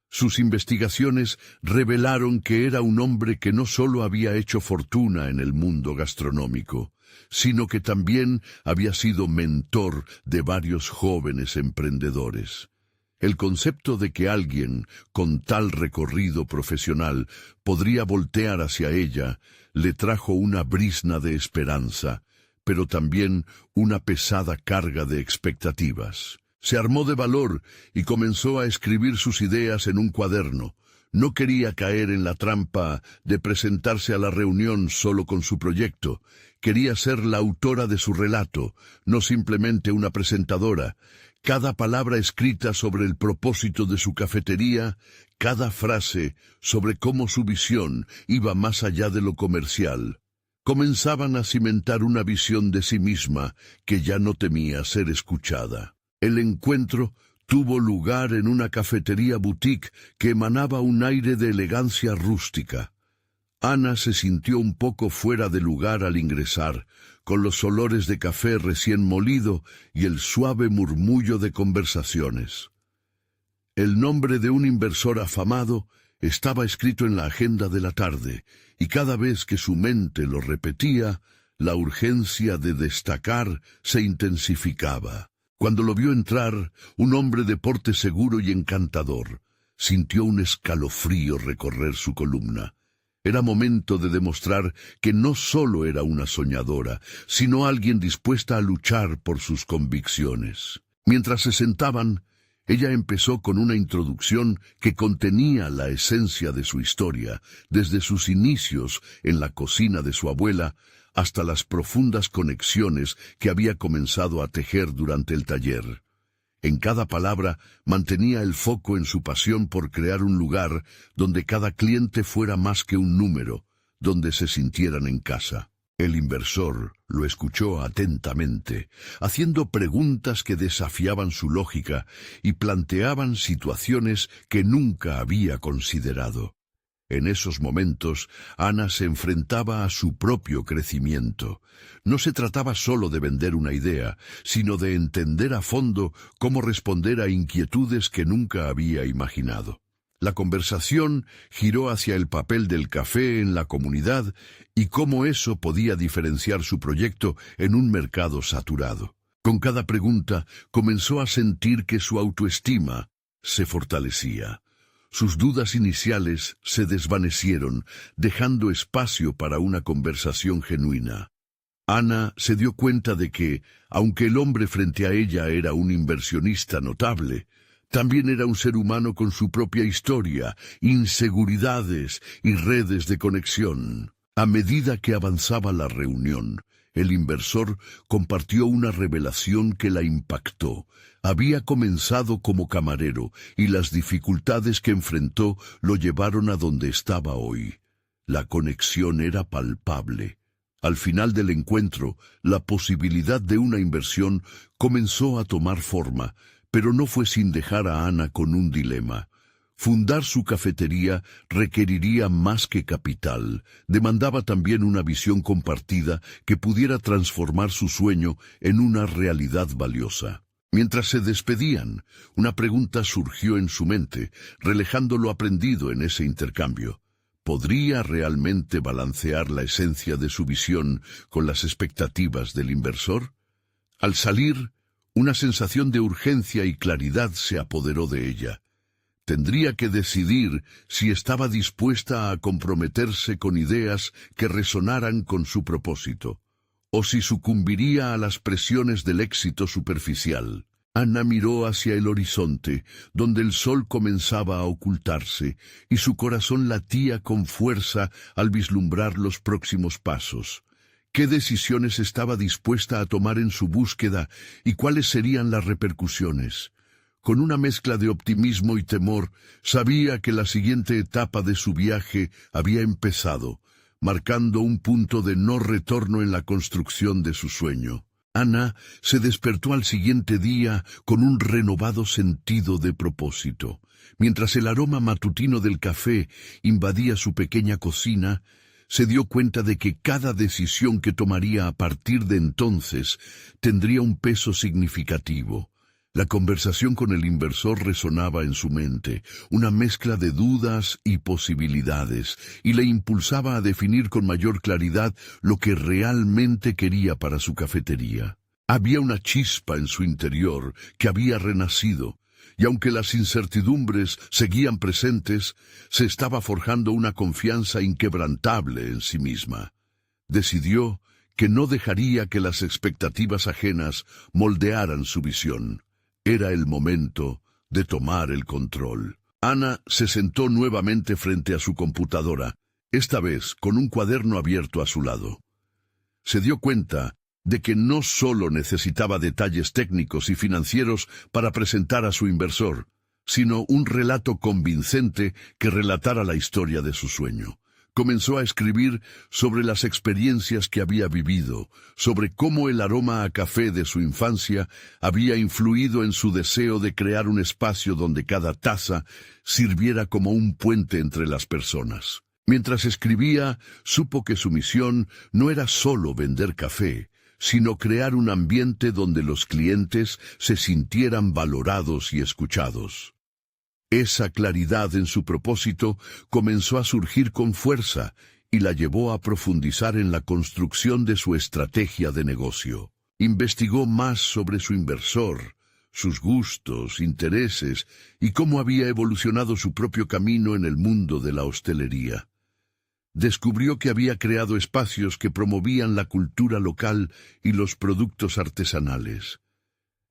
Sus investigaciones revelaron que era un hombre que no solo había hecho fortuna en el mundo gastronómico, sino que también había sido mentor de varios jóvenes emprendedores. El concepto de que alguien con tal recorrido profesional podría voltear hacia ella le trajo una brizna de esperanza, pero también una pesada carga de expectativas. Se armó de valor y comenzó a escribir sus ideas en un cuaderno. No quería caer en la trampa de presentarse a la reunión solo con su proyecto. Quería ser la autora de su relato, no simplemente una presentadora. Cada palabra escrita sobre el propósito de su cafetería, cada frase sobre cómo su visión iba más allá de lo comercial. Comenzaban a cimentar una visión de sí misma que ya no temía ser escuchada. El encuentro tuvo lugar en una cafetería boutique que emanaba un aire de elegancia rústica. Ana se sintió un poco fuera de lugar al ingresar, con los olores de café recién molido y el suave murmullo de conversaciones. El nombre de un inversor afamado estaba escrito en la agenda de la tarde, y cada vez que su mente lo repetía, la urgencia de destacar se intensificaba. Cuando lo vio entrar, un hombre de porte seguro y encantador, sintió un escalofrío recorrer su columna. Era momento de demostrar que no solo era una soñadora, sino alguien dispuesta a luchar por sus convicciones. Mientras se sentaban, ella empezó con una introducción que contenía la esencia de su historia, desde sus inicios en la cocina de su abuela hasta las profundas conexiones que había comenzado a tejer durante el taller. En cada palabra mantenía el foco en su pasión por crear un lugar donde cada cliente fuera más que un número, donde se sintieran en casa. El inversor lo escuchó atentamente, haciendo preguntas que desafiaban su lógica y planteaban situaciones que nunca había considerado. En esos momentos, Ana se enfrentaba a su propio crecimiento. No se trataba solo de vender una idea, sino de entender a fondo cómo responder a inquietudes que nunca había imaginado. La conversación giró hacia el papel del café en la comunidad y cómo eso podía diferenciar su proyecto en un mercado saturado. Con cada pregunta, comenzó a sentir que su autoestima se fortalecía. Sus dudas iniciales se desvanecieron, dejando espacio para una conversación genuina. Ana se dio cuenta de que, aunque el hombre frente a ella era un inversionista notable, también era un ser humano con su propia historia, inseguridades y redes de conexión. A medida que avanzaba la reunión, el inversor compartió una revelación que la impactó. Había comenzado como camarero y las dificultades que enfrentó lo llevaron a donde estaba hoy. La conexión era palpable. Al final del encuentro, la posibilidad de una inversión comenzó a tomar forma, pero no fue sin dejar a Ana con un dilema. Fundar su cafetería requeriría más que capital, demandaba también una visión compartida que pudiera transformar su sueño en una realidad valiosa. Mientras se despedían, una pregunta surgió en su mente, relajando lo aprendido en ese intercambio. ¿Podría realmente balancear la esencia de su visión con las expectativas del inversor? Al salir, una sensación de urgencia y claridad se apoderó de ella. Tendría que decidir si estaba dispuesta a comprometerse con ideas que resonaran con su propósito, o si sucumbiría a las presiones del éxito superficial. Ana miró hacia el horizonte, donde el sol comenzaba a ocultarse, y su corazón latía con fuerza al vislumbrar los próximos pasos. ¿Qué decisiones estaba dispuesta a tomar en su búsqueda y cuáles serían las repercusiones? Con una mezcla de optimismo y temor, sabía que la siguiente etapa de su viaje había empezado, marcando un punto de no retorno en la construcción de su sueño. Ana se despertó al siguiente día con un renovado sentido de propósito. Mientras el aroma matutino del café invadía su pequeña cocina, se dio cuenta de que cada decisión que tomaría a partir de entonces tendría un peso significativo. La conversación con el inversor resonaba en su mente, una mezcla de dudas y posibilidades, y le impulsaba a definir con mayor claridad lo que realmente quería para su cafetería. Había una chispa en su interior que había renacido, y aunque las incertidumbres seguían presentes, se estaba forjando una confianza inquebrantable en sí misma. Decidió que no dejaría que las expectativas ajenas moldearan su visión. Era el momento de tomar el control. Ana se sentó nuevamente frente a su computadora, esta vez con un cuaderno abierto a su lado. Se dio cuenta de que no solo necesitaba detalles técnicos y financieros para presentar a su inversor, sino un relato convincente que relatara la historia de su sueño. Comenzó a escribir sobre las experiencias que había vivido, sobre cómo el aroma a café de su infancia había influido en su deseo de crear un espacio donde cada taza sirviera como un puente entre las personas. Mientras escribía, supo que su misión no era solo vender café, sino crear un ambiente donde los clientes se sintieran valorados y escuchados. Esa claridad en su propósito comenzó a surgir con fuerza y la llevó a profundizar en la construcción de su estrategia de negocio. Investigó más sobre su inversor, sus gustos, intereses y cómo había evolucionado su propio camino en el mundo de la hostelería. Descubrió que había creado espacios que promovían la cultura local y los productos artesanales.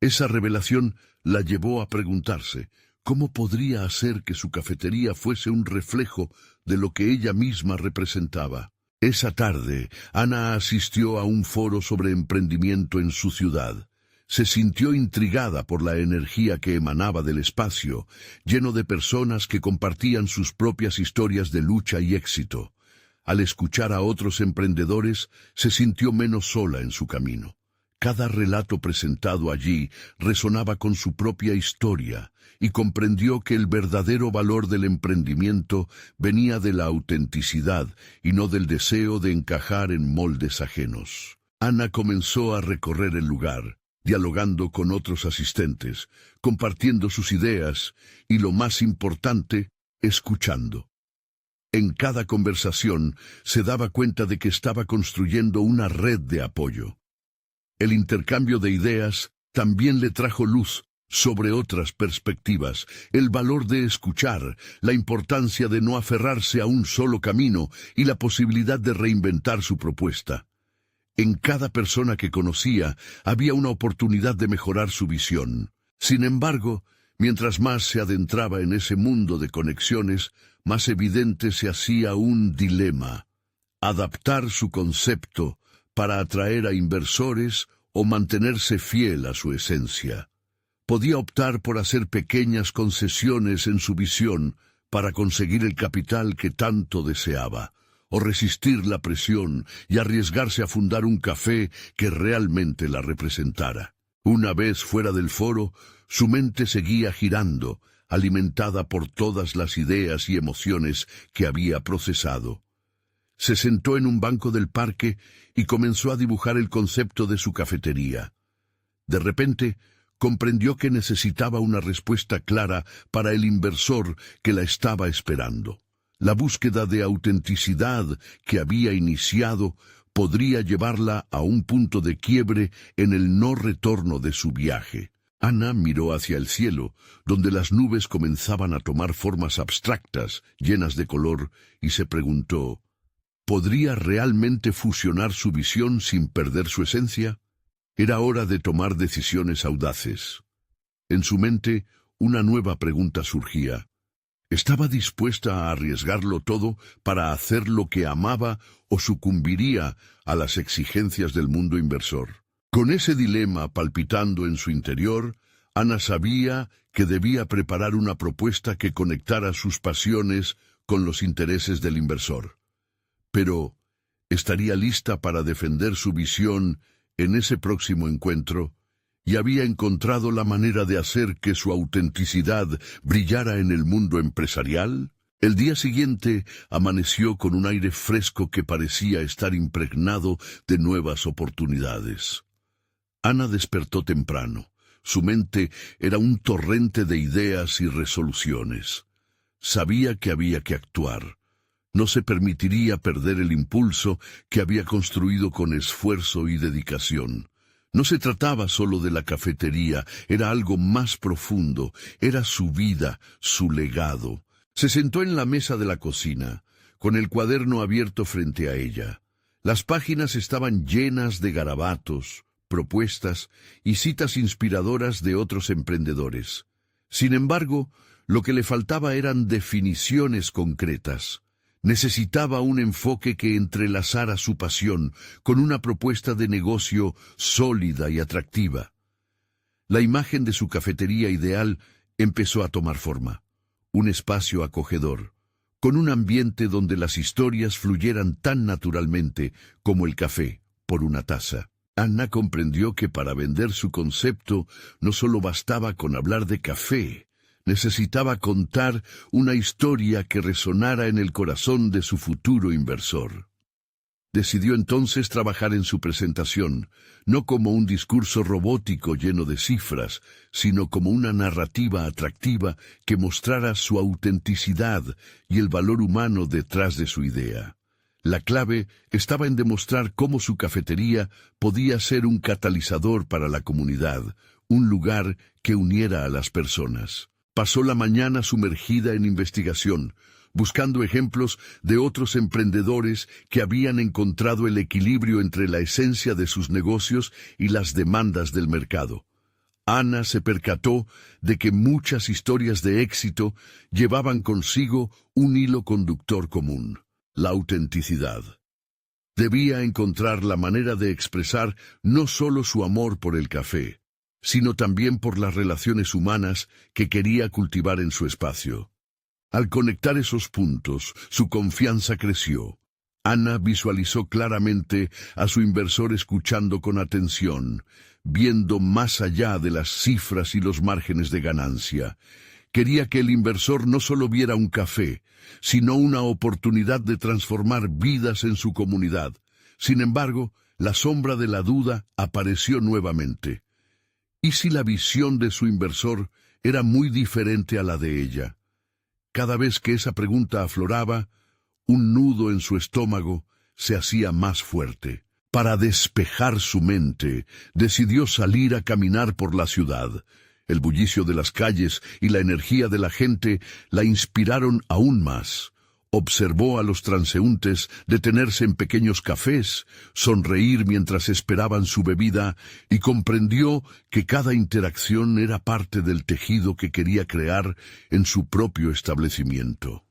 Esa revelación la llevó a preguntarse cómo podría hacer que su cafetería fuese un reflejo de lo que ella misma representaba. Esa tarde, Ana asistió a un foro sobre emprendimiento en su ciudad. Se sintió intrigada por la energía que emanaba del espacio, lleno de personas que compartían sus propias historias de lucha y éxito. Al escuchar a otros emprendedores, se sintió menos sola en su camino. Cada relato presentado allí resonaba con su propia historia y comprendió que el verdadero valor del emprendimiento venía de la autenticidad y no del deseo de encajar en moldes ajenos. Ana comenzó a recorrer el lugar, dialogando con otros asistentes, compartiendo sus ideas y, lo más importante, escuchando. En cada conversación se daba cuenta de que estaba construyendo una red de apoyo. El intercambio de ideas también le trajo luz sobre otras perspectivas, el valor de escuchar, la importancia de no aferrarse a un solo camino y la posibilidad de reinventar su propuesta. En cada persona que conocía había una oportunidad de mejorar su visión. Sin embargo, mientras más se adentraba en ese mundo de conexiones, más evidente se hacía un dilema: adaptar su concepto para atraer a inversores o mantenerse fiel a su esencia. Podía optar por hacer pequeñas concesiones en su visión para conseguir el capital que tanto deseaba, o resistir la presión y arriesgarse a fundar un café que realmente la representara. Una vez fuera del foro, su mente seguía girando, alimentada por todas las ideas y emociones que había procesado. Se sentó en un banco del parque y comenzó a dibujar el concepto de su cafetería. De repente, comprendió que necesitaba una respuesta clara para el inversor que la estaba esperando. La búsqueda de autenticidad que había iniciado podría llevarla a un punto de quiebre en el no retorno de su viaje. Ana miró hacia el cielo, donde las nubes comenzaban a tomar formas abstractas, llenas de color, y se preguntó: ¿podría realmente fusionar su visión sin perder su esencia? Era hora de tomar decisiones audaces. En su mente, una nueva pregunta surgía. ¿Estaba dispuesta a arriesgarlo todo para hacer lo que amaba o sucumbiría a las exigencias del mundo inversor? Con ese dilema palpitando en su interior, Ana sabía que debía preparar una propuesta que conectara sus pasiones con los intereses del inversor. Pero, ¿estaría lista para defender su visión en ese próximo encuentro? Y había encontrado la manera de hacer que su autenticidad brillara en el mundo empresarial. El día siguiente amaneció con un aire fresco que parecía estar impregnado de nuevas oportunidades. Ana despertó temprano. Su mente era un torrente de ideas y resoluciones. Sabía que había que actuar. No se permitiría perder el impulso que había construido con esfuerzo y dedicación. No se trataba solo de la cafetería, era algo más profundo, era su vida, su legado. Se sentó en la mesa de la cocina, con el cuaderno abierto frente a ella. Las páginas estaban llenas de garabatos, propuestas y citas inspiradoras de otros emprendedores. Sin embargo, lo que le faltaba eran definiciones concretas. Necesitaba un enfoque que entrelazara su pasión con una propuesta de negocio sólida y atractiva. La imagen de su cafetería ideal empezó a tomar forma. Un espacio acogedor, con un ambiente donde las historias fluyeran tan naturalmente como el café por una taza. Anna comprendió que para vender su concepto no solo bastaba con hablar de café, necesitaba contar una historia que resonara en el corazón de su futuro inversor. Decidió entonces trabajar en su presentación, no como un discurso robótico lleno de cifras, sino como una narrativa atractiva que mostrara su autenticidad y el valor humano detrás de su idea. La clave estaba en demostrar cómo su cafetería podía ser un catalizador para la comunidad, un lugar que uniera a las personas. Pasó la mañana sumergida en investigación, buscando ejemplos de otros emprendedores que habían encontrado el equilibrio entre la esencia de sus negocios y las demandas del mercado. Anna se percató de que muchas historias de éxito llevaban consigo un hilo conductor común: la autenticidad. Debía encontrar la manera de expresar no solo su amor por el café, sino también por las relaciones humanas que quería cultivar en su espacio. Al conectar esos puntos, su confianza creció. Anna visualizó claramente a su inversor escuchando con atención, viendo más allá de las cifras y los márgenes de ganancia. Quería que el inversor no solo viera un café, sino una oportunidad de transformar vidas en su comunidad. Sin embargo, la sombra de la duda apareció nuevamente. ¿Y si la visión de su inversor era muy diferente a la de ella? Cada vez que esa pregunta afloraba, un nudo en su estómago se hacía más fuerte. Para despejar su mente, decidió salir a caminar por la ciudad. El bullicio de las calles y la energía de la gente la inspiraron aún más. Observó a los transeúntes detenerse en pequeños cafés, sonreír mientras esperaban su bebida, y comprendió que cada interacción era parte del tejido que quería crear en su propio establecimiento.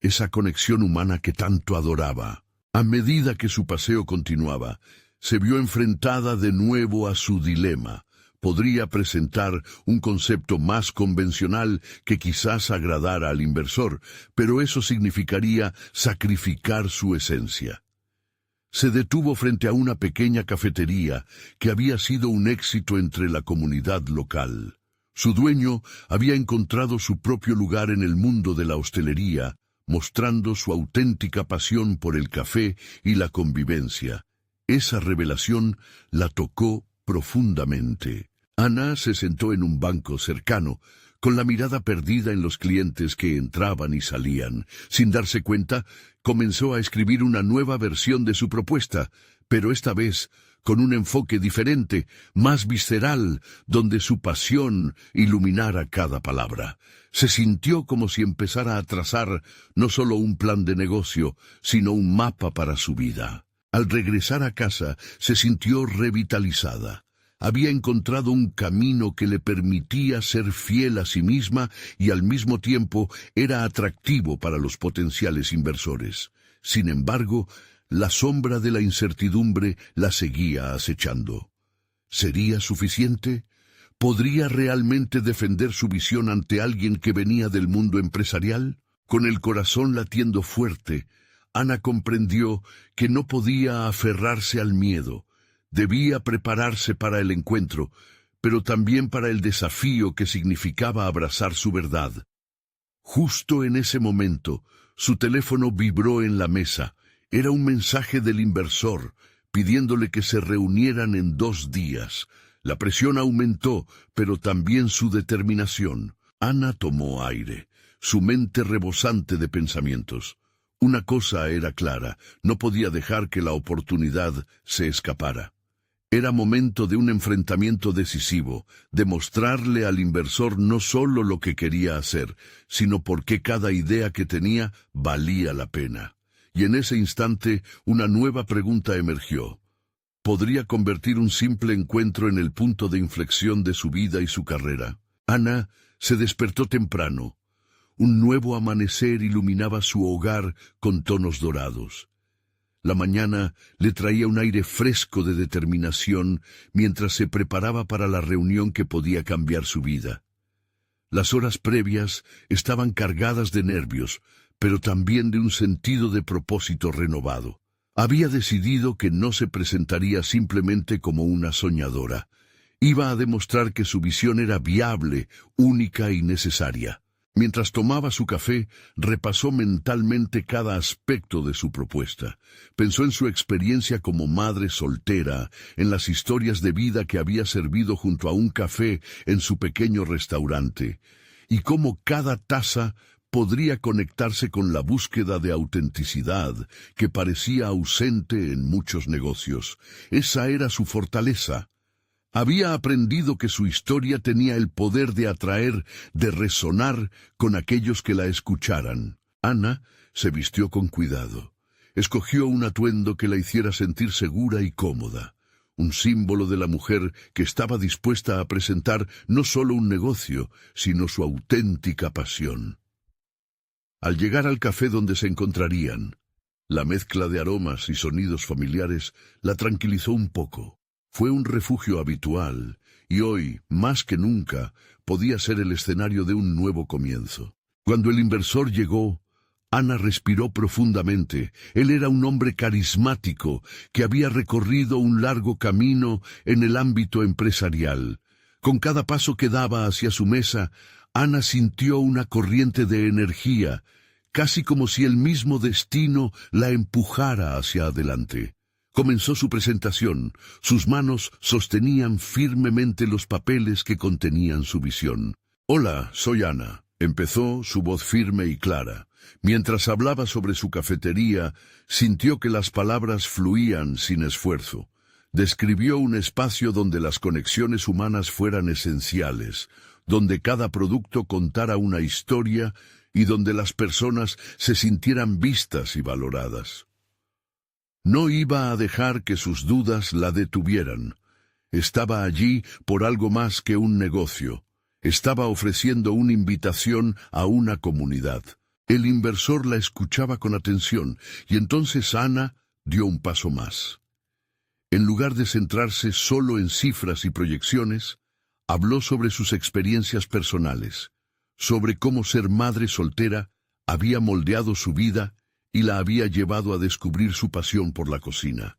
Esa conexión humana que tanto adoraba. A medida que su paseo continuaba, se vio enfrentada de nuevo a su dilema. Podría presentar un concepto más convencional que quizás agradara al inversor, pero eso significaría sacrificar su esencia. Se detuvo frente a una pequeña cafetería que había sido un éxito entre la comunidad local. Su dueño había encontrado su propio lugar en el mundo de la hostelería, mostrando su auténtica pasión por el café y la convivencia. Esa revelación la tocó profundamente. Anna se sentó en un banco cercano, con la mirada perdida en los clientes que entraban y salían. Sin darse cuenta, comenzó a escribir una nueva versión de su propuesta, pero esta vez con un enfoque diferente, más visceral, donde su pasión iluminara cada palabra. Se sintió como si empezara a trazar no solo un plan de negocio, sino un mapa para su vida. Al regresar a casa, se sintió revitalizada. Había encontrado un camino que le permitía ser fiel a sí misma y al mismo tiempo era atractivo para los potenciales inversores. Sin embargo, la sombra de la incertidumbre la seguía acechando. ¿Sería suficiente? ¿Podría realmente defender su visión ante alguien que venía del mundo empresarial? Con el corazón latiendo fuerte, Anna comprendió que no podía aferrarse al miedo. Debía prepararse para el encuentro, pero también para el desafío que significaba abrazar su verdad. Justo en ese momento, su teléfono vibró en la mesa. Era un mensaje del inversor, pidiéndole que se reunieran en 2 días. La presión aumentó, pero también su determinación. Anna tomó aire, su mente rebosante de pensamientos. Una cosa era clara, no podía dejar que la oportunidad se escapara. Era momento de un enfrentamiento decisivo, de mostrarle al inversor no solo lo que quería hacer, sino por qué cada idea que tenía valía la pena. Y en ese instante una nueva pregunta emergió. ¿Podría convertir un simple encuentro en el punto de inflexión de su vida y su carrera? Anna se despertó temprano. Un nuevo amanecer iluminaba su hogar con tonos dorados. La mañana le traía un aire fresco de determinación mientras se preparaba para la reunión que podía cambiar su vida. Las horas previas estaban cargadas de nervios, pero también de un sentido de propósito renovado. Había decidido que no se presentaría simplemente como una soñadora. Iba a demostrar que su visión era viable, única y necesaria. Mientras tomaba su café, repasó mentalmente cada aspecto de su propuesta. Pensó en su experiencia como madre soltera, en las historias de vida que había servido junto a un café en su pequeño restaurante, y cómo cada taza podría conectarse con la búsqueda de autenticidad que parecía ausente en muchos negocios. Esa era su fortaleza. Había aprendido que su historia tenía el poder de atraer, de resonar con aquellos que la escucharan. Ana se vistió con cuidado. Escogió un atuendo que la hiciera sentir segura y cómoda, un símbolo de la mujer que estaba dispuesta a presentar no solo un negocio, sino su auténtica pasión. Al llegar al café donde se encontrarían, la mezcla de aromas y sonidos familiares la tranquilizó un poco. Fue un refugio habitual, y hoy, más que nunca, podía ser el escenario de un nuevo comienzo. Cuando el inversor llegó, Ana respiró profundamente. Él era un hombre carismático que había recorrido un largo camino en el ámbito empresarial. Con cada paso que daba hacia su mesa, Ana sintió una corriente de energía, casi como si el mismo destino la empujara hacia adelante. Comenzó su presentación. Sus manos sostenían firmemente los papeles que contenían su visión. «Hola, soy Ana», empezó, su voz firme y clara. Mientras hablaba sobre su cafetería, sintió que las palabras fluían sin esfuerzo. Describió un espacio donde las conexiones humanas fueran esenciales, donde cada producto contara una historia y donde las personas se sintieran vistas y valoradas. No iba a dejar que sus dudas la detuvieran. Estaba allí por algo más que un negocio. Estaba ofreciendo una invitación a una comunidad. El inversor la escuchaba con atención, y entonces Ana dio un paso más. En lugar de centrarse solo en cifras y proyecciones, habló sobre sus experiencias personales, sobre cómo ser madre soltera había moldeado su vida y la había llevado a descubrir su pasión por la cocina.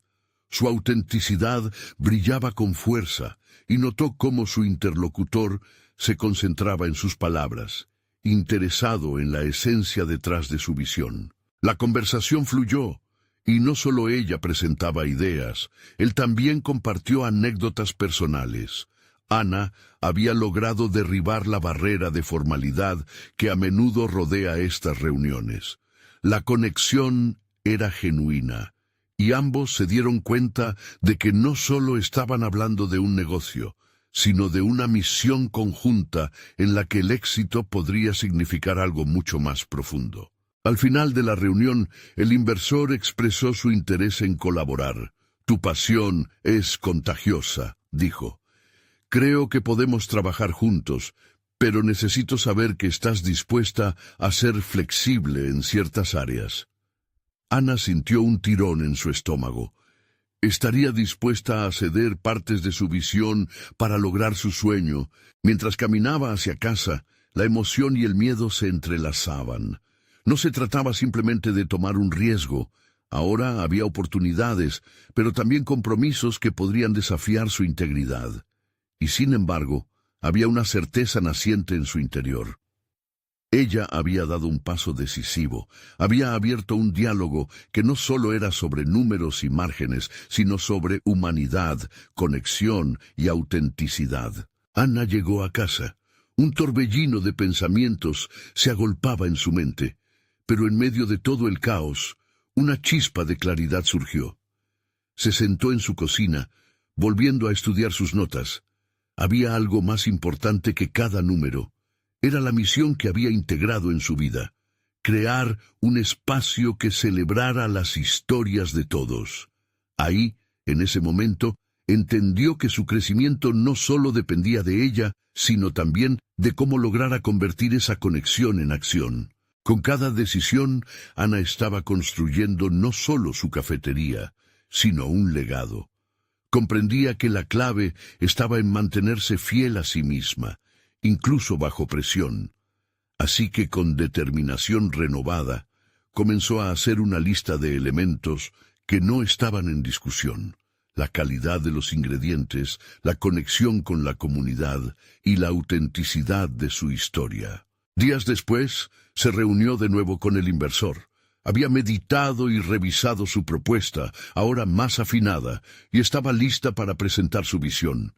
Su autenticidad brillaba con fuerza, y notó cómo su interlocutor se concentraba en sus palabras, interesado en la esencia detrás de su visión. La conversación fluyó, y no solo ella presentaba ideas, él también compartió anécdotas personales. Ana había logrado derribar la barrera de formalidad que a menudo rodea estas reuniones. La conexión era genuina, y ambos se dieron cuenta de que no solo estaban hablando de un negocio, sino de una misión conjunta en la que el éxito podría significar algo mucho más profundo. Al final de la reunión, el inversor expresó su interés en colaborar. «Tu pasión es contagiosa», dijo. «Creo que podemos trabajar juntos, pero necesito saber que estás dispuesta a ser flexible en ciertas áreas». Ana sintió un tirón en su estómago. Estaría dispuesta a ceder partes de su visión para lograr su sueño. Mientras caminaba hacia casa, la emoción y el miedo se entrelazaban. No se trataba simplemente de tomar un riesgo. Ahora había oportunidades, pero también compromisos que podrían desafiar su integridad. Y sin embargo, había una certeza naciente en su interior. Ella había dado un paso decisivo, había abierto un diálogo que no solo era sobre números y márgenes, sino sobre humanidad, conexión y autenticidad. Ana llegó a casa. Un torbellino de pensamientos se agolpaba en su mente, pero en medio de todo el caos, una chispa de claridad surgió. Se sentó en su cocina, volviendo a estudiar sus notas. Había algo más importante que cada número. Era la misión que había integrado en su vida: crear un espacio que celebrara las historias de todos. Ahí, en ese momento, entendió que su crecimiento no solo dependía de ella, sino también de cómo lograra convertir esa conexión en acción. Con cada decisión, Ana estaba construyendo no solo su cafetería, sino un legado. Comprendía que la clave estaba en mantenerse fiel a sí misma, incluso bajo presión. Así que con determinación renovada, comenzó a hacer una lista de elementos que no estaban en discusión: la calidad de los ingredientes, la conexión con la comunidad y la autenticidad de su historia. Días después, se reunió de nuevo con el inversor. Había meditado y revisado su propuesta, ahora más afinada, y estaba lista para presentar su visión.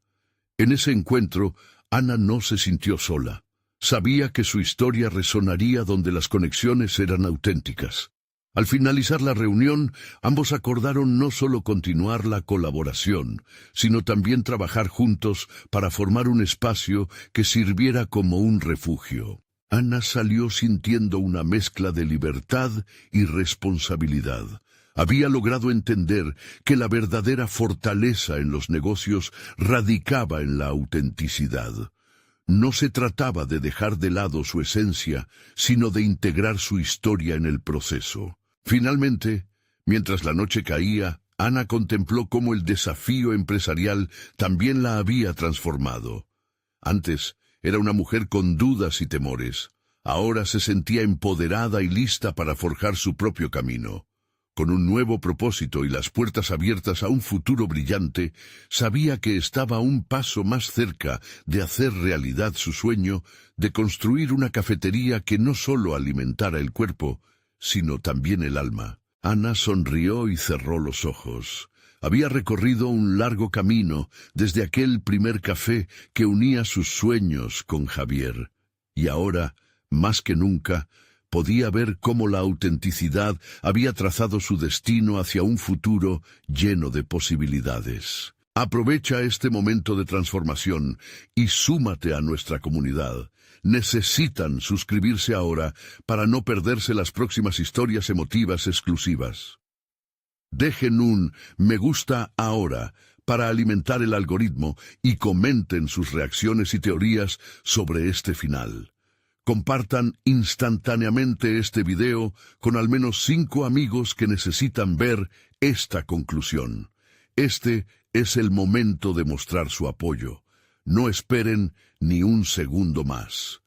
En ese encuentro, Ana no se sintió sola. Sabía que su historia resonaría donde las conexiones eran auténticas. Al finalizar la reunión, ambos acordaron no solo continuar la colaboración, sino también trabajar juntos para formar un espacio que sirviera como un refugio. Ana salió sintiendo una mezcla de libertad y responsabilidad. Había logrado entender que la verdadera fortaleza en los negocios radicaba en la autenticidad. No se trataba de dejar de lado su esencia, sino de integrar su historia en el proceso. Finalmente, mientras la noche caía, Ana contempló cómo el desafío empresarial también la había transformado. Antes, era una mujer con dudas y temores. Ahora se sentía empoderada y lista para forjar su propio camino. Con un nuevo propósito y las puertas abiertas a un futuro brillante, sabía que estaba un paso más cerca de hacer realidad su sueño de construir una cafetería que no solo alimentara el cuerpo, sino también el alma. Ana sonrió y cerró los ojos. Había recorrido un largo camino desde aquel primer café que unía sus sueños con Javier, y ahora, más que nunca, podía ver cómo la autenticidad había trazado su destino hacia un futuro lleno de posibilidades. Aprovecha este momento de transformación y súmate a nuestra comunidad. Necesitan suscribirse ahora para no perderse las próximas historias emotivas exclusivas. Dejen un me gusta ahora para alimentar el algoritmo y comenten sus reacciones y teorías sobre este final. Compartan instantáneamente este video con al menos 5 amigos que necesitan ver esta conclusión. Este es el momento de mostrar su apoyo. No esperen ni un segundo más.